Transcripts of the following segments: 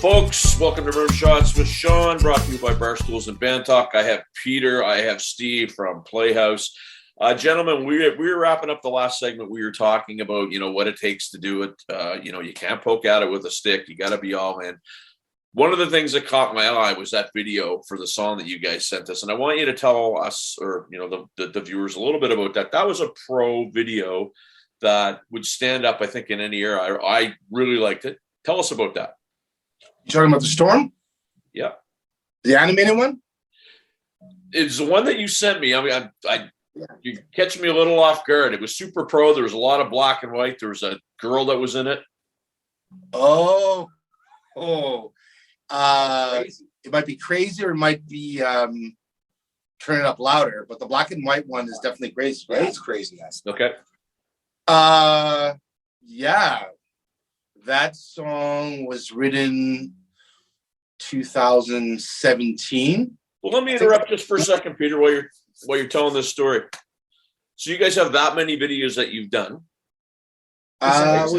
Folks, welcome to Rimshots with Sean, brought to you by Barstools and Bandtalk. I have Peter, I have Steve from Playhouse. Gentlemen, we were wrapping up the last segment. We were talking about, what it takes to do it. You can't poke at it with a stick. You got to be all in. One of the things that caught my eye was that video for the song that you guys sent us. And I want you to tell us, or, the viewers a little bit about that. That was a pro video that would stand up, I think, in any era. I really liked it. Tell us about that. You talking about the storm? Yeah. The animated one? It's the one that you sent me. I mean, you catch me a little off guard. It was super pro. There was a lot of black and white. There was a girl that was in it. It might be crazy or it might be turn it up louder, but the black and white one is definitely crazy, right? Yeah, it's crazy. Okay. Yeah. That song was written 2017. Well, let me interrupt just for a second, Peter, while you're telling this story. So you guys have that many videos that you've done? There's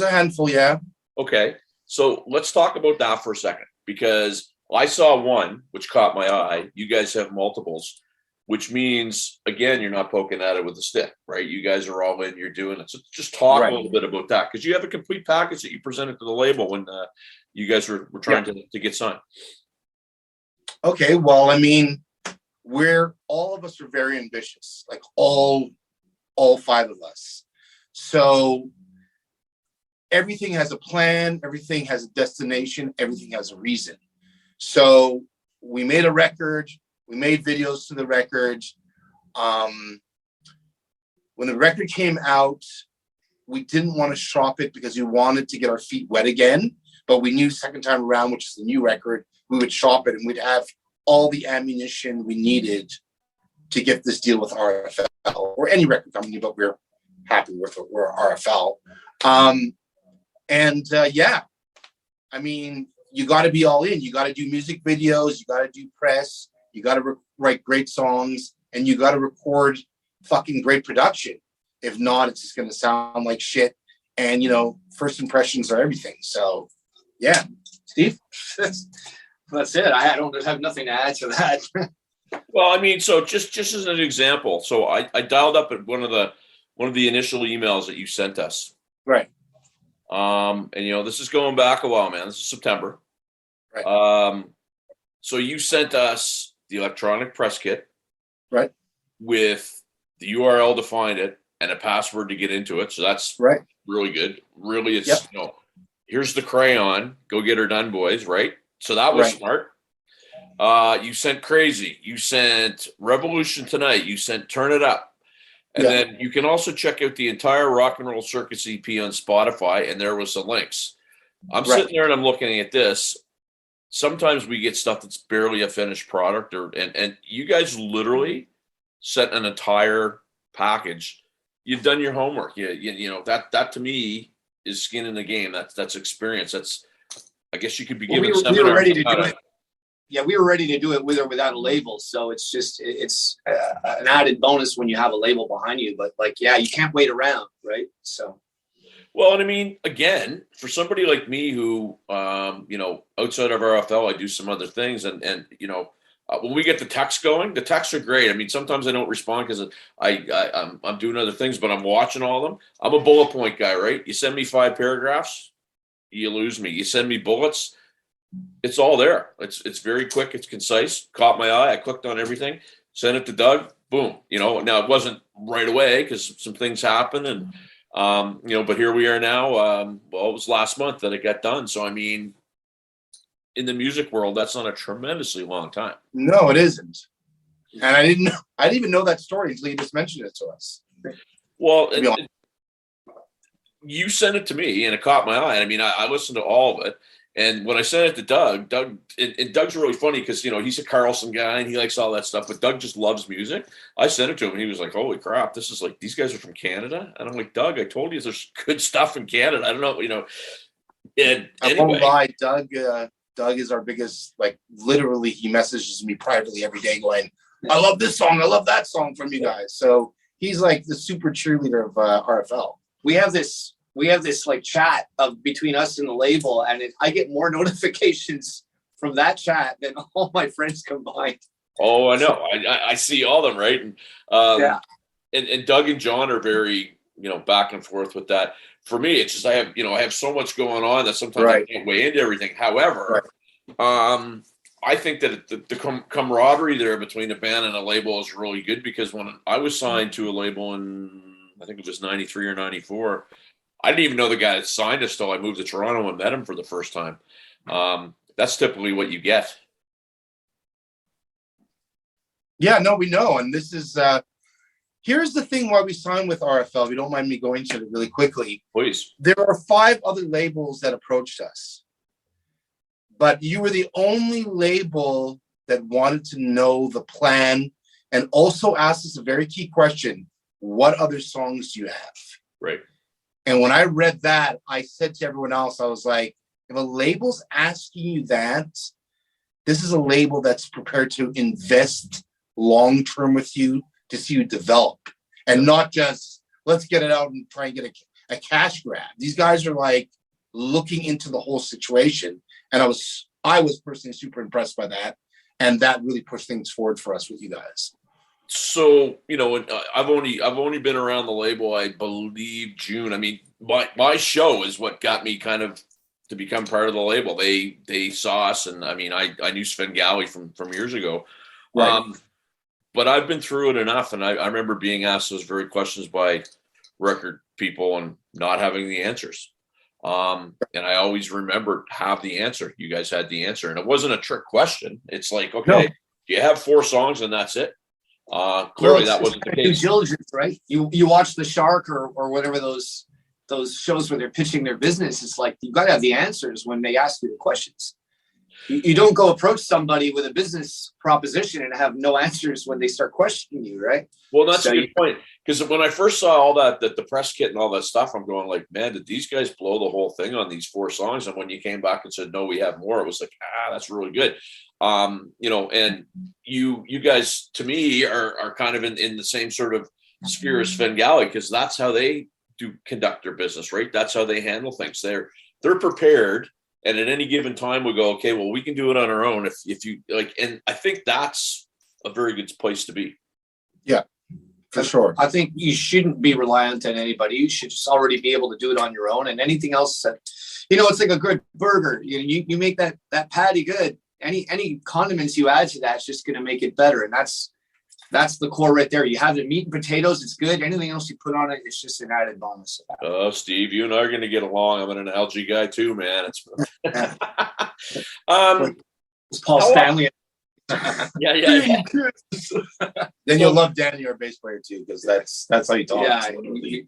a handful, yeah. Okay. So let's talk about that for a second, because I saw one, which caught my eye. You guys have multiples, which means, again, you're not poking at it with a stick, right? You guys are all in, you're doing it. So just talk a little bit about that, because you have a complete package that you presented to the label when you guys were trying to get signed. Okay, well, I mean, all of us are very ambitious, like all five of us. So everything has a plan, everything has a destination, everything has a reason. So we made a record. We made videos to the record. When the record came out, we didn't want to shop it because we wanted to get our feet wet again. But we knew second time around, which is the new record, we would shop it and we'd have all the ammunition we needed to get this deal with RFL or any record company, but we're happy with it. We're RFL. I mean, you got to be all in. You got to do music videos. You got to do press. You got to write great songs, and you got to record fucking great production. If not, it's just going to sound like shit. And, first impressions are everything. So, yeah. Steve? That's it. I don't have nothing to add to that. Well, I mean, so just as an example, so I dialed up at one of the initial emails that you sent us. Right. And this is going back a while, man. This is September. Right. So you sent us the electronic press kit, right, with the URL to find it and a password to get into it. So that's right. Really good. Really, it's here's the crayon. Go get her done, boys. Right. So that was smart. You sent Crazy. You sent Revolution Tonight. You sent Turn It Up. And then you can also check out the entire Rock and Roll Circus EP on Spotify, and there was the links. I'm sitting there and I'm looking at this. Sometimes we get stuff that's barely a finished product, and you guys literally sent an entire package. You've done your homework. That to me is skin in the game. That's experience. I guess you could be given seminars. We were ready to do it. Yeah, we were ready to do it with or without a label. So it's an added bonus when you have a label behind you. But you can't wait around, right? So. Well, and I mean, again, for somebody like me who, outside of RFL, I do some other things, and when we get the texts going, the texts are great. I mean, sometimes I don't respond because I'm doing other things, but I'm watching all of them. I'm a bullet point guy, right? You send me 5 paragraphs, you lose me. You send me bullets, it's all there. It's very quick. It's concise. Caught my eye. I clicked on everything. Sent it to Doug. Boom. Now it wasn't right away because some things happened, and but here we are now. It was last month that it got done. So I mean, in the music world, that's not a tremendously long time. No, it isn't. And I didn't even know that story until you just mentioned it to us. Well, you sent it to me, and it caught my eye. I mean, I listened to all of it. And when I sent it to Doug, and Doug's really funny because, he's a Carlson guy and he likes all that stuff, but Doug just loves music. I sent it to him and he was like, holy crap, this is like, these guys are from Canada? And I'm like, Doug, I told you there's good stuff in Canada. I don't know, And I won't lie, Doug is our biggest, literally he messages me privately every day going, I love this song. I love that song from you guys. So he's like the super cheerleader of RFL. We have this we have this like chat of between us and the label, and I get more notifications from that chat than all my friends combined. Oh, I know. I see all of them, right? And Yeah. And Doug and John are very, back and forth with that. For me, it's just I have so much going on that sometimes I can't weigh into everything. However, I think that the camaraderie there between a band and a label is really good, because when I was signed to a label in, I think it was 93 or 94, I didn't even know the guy that signed us till I moved to Toronto and met him for the first time. That's typically what you get. Yeah, no, we know. And this is, here's the thing why we signed with RFL. If you don't mind me going to it really quickly. Please. There are 5 other labels that approached us, but you were the only label that wanted to know the plan and also asked us a very key question: what other songs do you have? Right. And when I read that, I said to everyone else, I was like, if a label's asking you that, this is a label that's prepared to invest long-term with you to see you develop, and not just let's get it out and try and get a cash grab. These guys are like looking into the whole situation. And I was personally super impressed by that. And that really pushed things forward for us with you guys. So, I've only been around the label, I believe, June. I mean, my show is what got me kind of to become part of the label. They saw us, and I mean, I knew Sven Galley from years ago. Right. But I've been through it enough, and I remember being asked those very questions by record people and not having the answers. And I always remembered have the answer. You guys had the answer, and it wasn't a trick question. It's like, okay, you have 4 songs and that's it. Clearly that wasn't the case. Due diligence, right? You watch The Shark or whatever those shows where they're pitching their business. It's like you got to have the answers when they ask you the questions. You don't go approach somebody with a business proposition and have no answers when they start questioning you, right? Well, that's a good point. Because when I first saw all that the press kit and all that stuff, I'm going like, man, did these guys blow the whole thing on these 4 songs? And when you came back and said, no, we have more, it was like, that's really good. And you guys, to me, are kind of in the same sort of sphere as Sven Galley, because that's how they do conduct their business, right? That's how they handle things. They're prepared. And at any given time, we go, okay, well, we can do it on our own if you like. And I think that's a very good place to be. Yeah, for sure. I think you shouldn't be reliant on anybody. You should just already be able to do it on your own. And anything else that, it's like a good burger. You make that patty good. Any condiments you add to that's just going to make it better. And that's the core right there. You have the meat and potatoes, it's good. Anything else you put on it, it's just an added bonus. Oh, Steve, you and I are going to get along. I'm an analogy guy too, man. It's Paul Stanley. Yeah. Then you'll love Danny, our bass player, too, because that's how you talk. Yeah,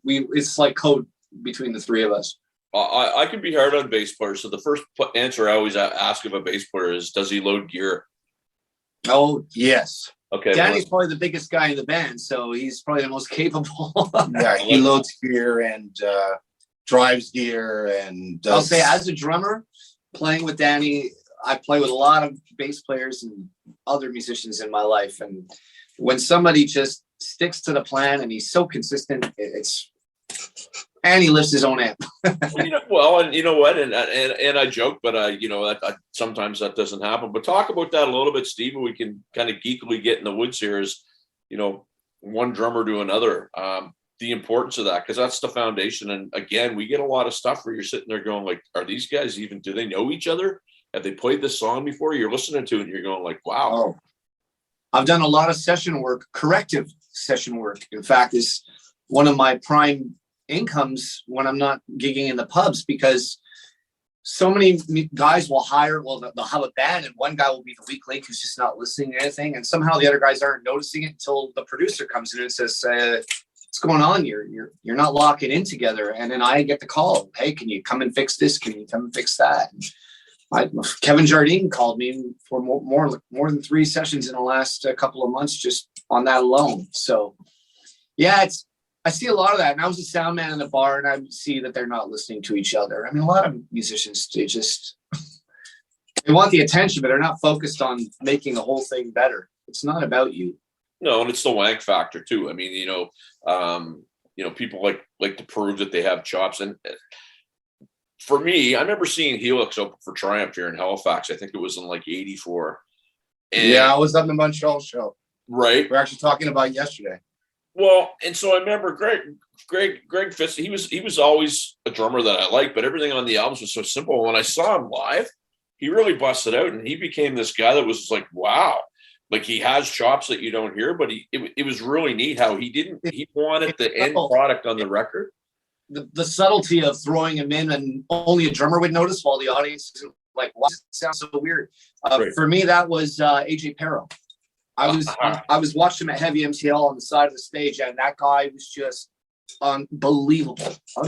it's like code between the 3 of us. I can be hard on bass players. So the first answer I always ask of a bass player is, does he load gear? Oh, yes. Okay. Danny's probably the biggest guy in the band, so he's probably the most capable. Yeah, he loads gear and drives gear and does... I'll say, as a drummer, playing with Danny, I play with a lot of bass players and other musicians in my life. And when somebody just sticks to the plan and he's so consistent, and he lifts his own amp. Well, and you know what? And I joke, but sometimes that doesn't happen. But talk about that a little bit, Steve, and we can kind of geekily get in the woods here. Is one drummer to another. The importance of that, because that's the foundation. And again, we get a lot of stuff where you're sitting there going like, are these guys even? Do they know each other? Have they played this song before? You're listening to it and you're going like, wow. Oh. I've done a lot of session work, corrective session work. In fact, is one of my prime incomes when I'm not gigging in the pubs, because so many guys will they'll have a band and one guy will be the weak link who's just not listening to anything, and somehow the other guys aren't noticing it until the producer comes in and says, what's going on? You're not locking in together. And then I get the call, hey, can you come and fix this? Can you come and fix that? Kevin Jardine called me for more than 3 sessions in the last couple of months just on that alone. So yeah, I see a lot of that. And I was a sound man in the bar, and I would see that they're not listening to each other. I mean, a lot of musicians, they want the attention, but they're not focused on making the whole thing better. It's not about you. No, and it's the wank factor too. I mean, people like to prove that they have chops. And for me, I remember seeing Helix open for Triumph here in Halifax. I think it was in like '84. Yeah, I was on the Montreal show. Right. We're actually talking about it yesterday. Well, and so I remember Greg Fitz. He was always a drummer that I liked, but everything on the albums was so simple. When I saw him live, he really busted out, and he became this guy that was just like, wow, like he has chops that you don't hear. But it was really neat how he wanted the end product on the record. The subtlety of throwing him in, and only a drummer would notice, while the audience is like, "Why does it sound so weird?" For me, that was AJ Perro. I was watching him at Heavy MTL on the side of the stage, and that guy was just unbelievable. I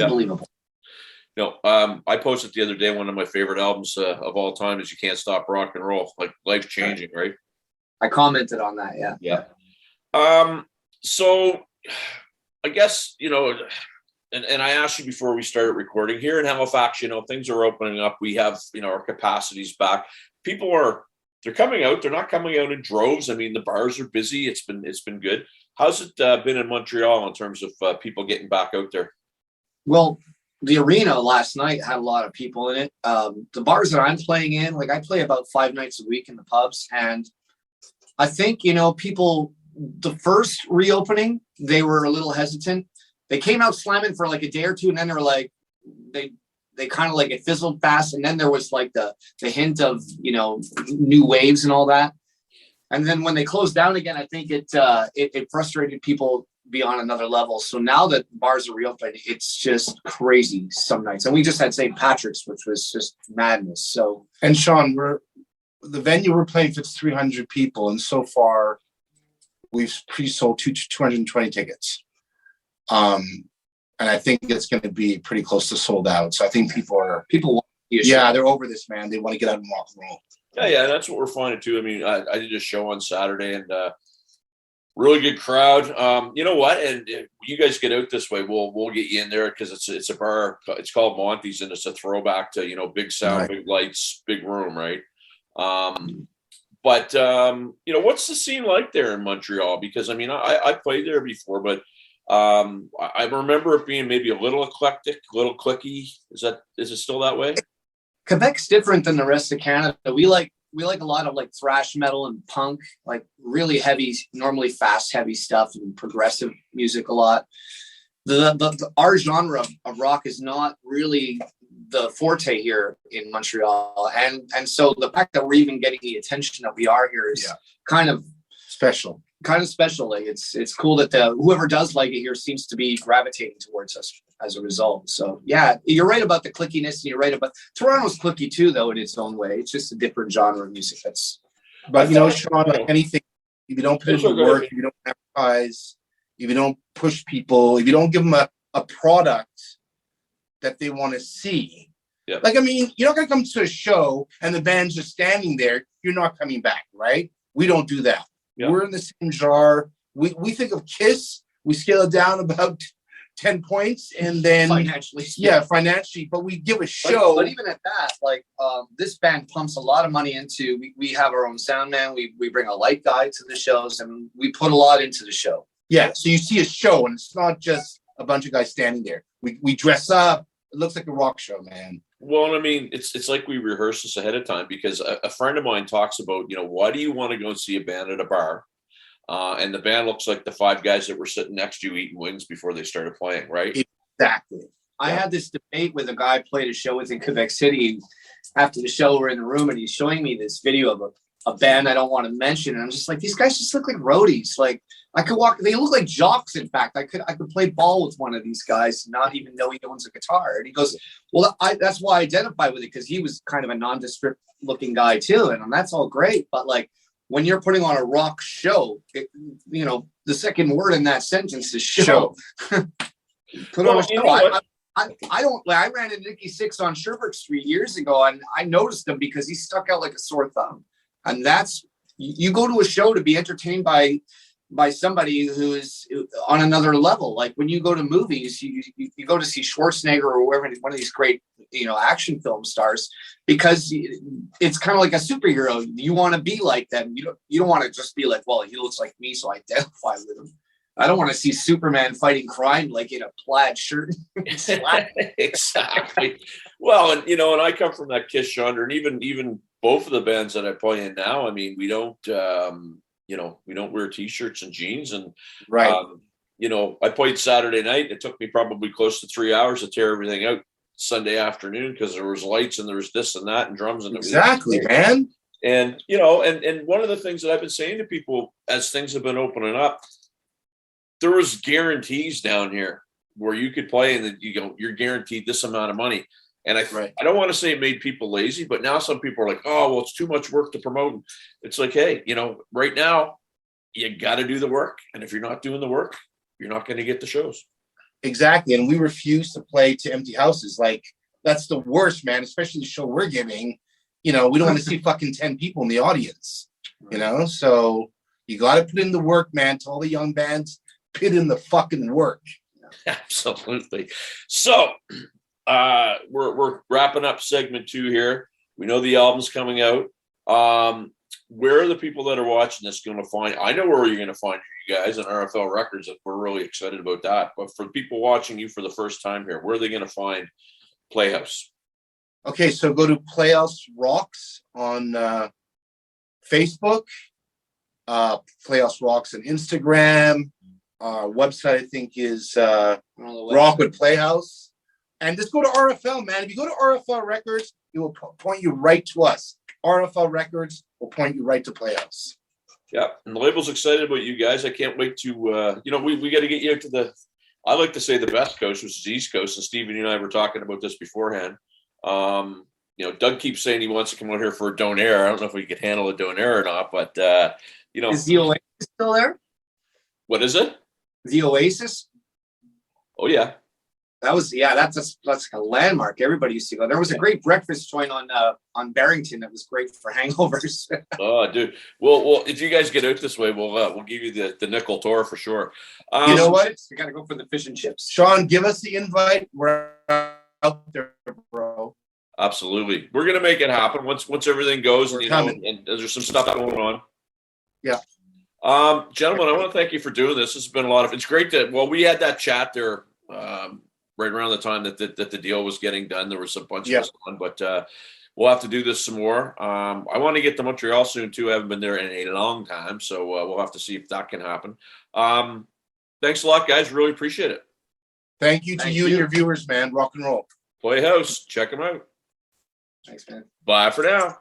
posted the other day, one of my favorite albums of all time is "You Can't Stop Rock and Roll," like life changing, right? I commented on that. Yeah. So I guess, and I asked you before we started recording, here in Halifax, things are opening up. We have, our capacities back. They're coming out. They're not coming out in droves. I mean, the bars are busy. It's been good. How's it been in Montreal in terms of people getting back out there? Well, the arena last night had a lot of people in it. The bars that I'm playing in, like I play about 5 nights a week in the pubs. And I think, people, the first reopening, they were a little hesitant. They came out slamming for like a day or two, and then they were like, they kind of like it fizzled fast. And then there was like the hint of, new waves and all that. And then when they closed down again, I think it frustrated people beyond another level. So now that bars are reopened, it's just crazy some nights. And we just had St. Patrick's, which was just madness. So, and Sean, the venue we're playing fits 300 people, and so far we've pre-sold 220 tickets. And I think it's going to be pretty close to sold out. So I think people want to they're over this, man. They want to get out and rock and roll. Yeah, that's what we're finding too. I mean, I did a show on Saturday, and really good crowd. You know what? And if you guys get out this way, we'll get you in there, because it's a bar. It's called Monty's, and it's a throwback to big sound, right, big lights, big room, right? But what's the scene like there in Montreal? Because I mean, I played there before, but I remember it being maybe a little eclectic, a little cliquey. Is it still that way? Quebec's different than the rest of Canada. We like a lot of like thrash metal and punk, like really heavy, normally fast, heavy stuff, and progressive music a lot. Our genre of rock is not really the forte here in Montreal, and so the fact that we're even getting the attention that we are here is kind of special. Like it's cool that whoever does like it here seems to be gravitating towards us as a result. So yeah, you're right about the clickiness, and you're right about Toronto's clicky too, though, in its own way. It's just a different genre of music. But Sean, like anything, if you don't put in the work, if you don't advertise, if you don't push people, if you don't give them a product that they want to see. Yeah. Like, I mean, you're not going to come to a show and the band's just standing there. You're not coming back, right? We don't do that. Yeah. We're in the same jar. We think of Kiss. We scale it down about 10 points, and then financially, but we give a show. But even at that, like this band pumps a lot of money into. We have our own sound man. We bring a light guy to the shows, and we put a lot into the show. Yeah, so you see a show, and it's not just a bunch of guys standing there. We dress up. It looks like a rock show, man. Well, I mean, it's like we rehearse this ahead of time, because a friend of mine talks about, why do you want to go and see a band at a bar? And the band looks like the 5 guys that were sitting next to you eating wings before they started playing, right? Exactly. I had this debate with a guy I played a show with in Quebec City. After the show, we're in the room, and he's showing me this video of a band I don't want to mention. And I'm just like, these guys just look like roadies. Like, I could walk, they look like jocks, in fact. I could play ball with one of these guys, not even know he owns a guitar. And he goes, well, that's why I identify with it, because he was kind of a nondescript looking guy too. And that's all great. But like, when you're putting on a rock show, the second word in that sentence is show. Put on a show. I ran into Nicky Six on Sherbrooke Street years ago, and I noticed him because he stuck out like a sore thumb. And you go to a show to be entertained by somebody who is on another level. Like when you go to movies, you go to see Schwarzenegger or whoever, one of these great, action film stars, because it's kind of like a superhero. You want to be like them. You don't want to just be like, well, he looks like me, so I identify with him. I don't want to see Superman fighting crime like in a plaid shirt. Exactly. Well, and and I come from that Kiss genre, and even both of the bands that I play in now. I mean, we don't we don't wear t-shirts and jeans, and Right. I played Saturday night. It took me probably close to 3 hours to tear everything out Sunday afternoon because there was lights and there was this and that and drums and Exactly, man. And and one of the things that I've been saying to people as things have been opening up, there was guarantees down here where you could play and then you're guaranteed this amount of money. And I don't want to say it made people lazy, but now some people are like, oh, well, it's too much work to promote. It's like, hey, right now you got to do the work. And if you're not doing the work, you're not going to get the shows. Exactly. And we refuse to play to empty houses. Like, that's the worst, man, especially the show we're giving. We don't want to see fucking 10 people in the audience, So you got to put in the work, man. To all the young bands, put in the fucking work. Absolutely. So we're wrapping up segment 2 here. We know the album's coming out. Where are the people that are watching this going to find? I know where you're going to find you guys on RFL Records. We're really excited about that. But for people watching you for the first time here, where are they going to find Playhouse? Okay, so go to Playhouse Rocks on Facebook, Playhouse Rocks on Instagram. Our website, I think, is Rock with Playhouse. And just go to RFL, man. If you go to RFL Records, it will point you right to us. RFL Records will point you right to Playhouse. Yeah, and the label's excited about you guys. I can't wait to, we got to get you out to I like to say the best coast, which is East Coast. And Stephen, you and I were talking about this beforehand. Doug keeps saying he wants to come out here for a Donair. I don't know if we could handle a Donair or not, but, Is the Oasis still there? What is it? The Oasis? Oh, yeah. That's like a landmark. Everybody used to go. There was a great breakfast joint on Barrington that was great for hangovers. Oh, dude. Well, if you guys get out this way, we'll give you the nickel tour for sure. You know what? You got to go for the fish and chips. Sean, give us the invite. We're out there, bro. Absolutely. We're gonna make it happen once everything goes. We're and coming. And there's some stuff going on. Yeah. Gentlemen, I want to thank you for doing this. This has been a lot of. It's great that we had that chat there. Right around the time that the deal was getting done, there was a bunch of us on, but we'll have to do this some more. I want to get to Montreal soon too. I haven't been there in a long time, so we'll have to see if that can happen. Thanks a lot, guys. Really appreciate it. Thank you to you and your viewers, man. Rock and roll. Playhouse, check them out. Thanks, man. Bye for now.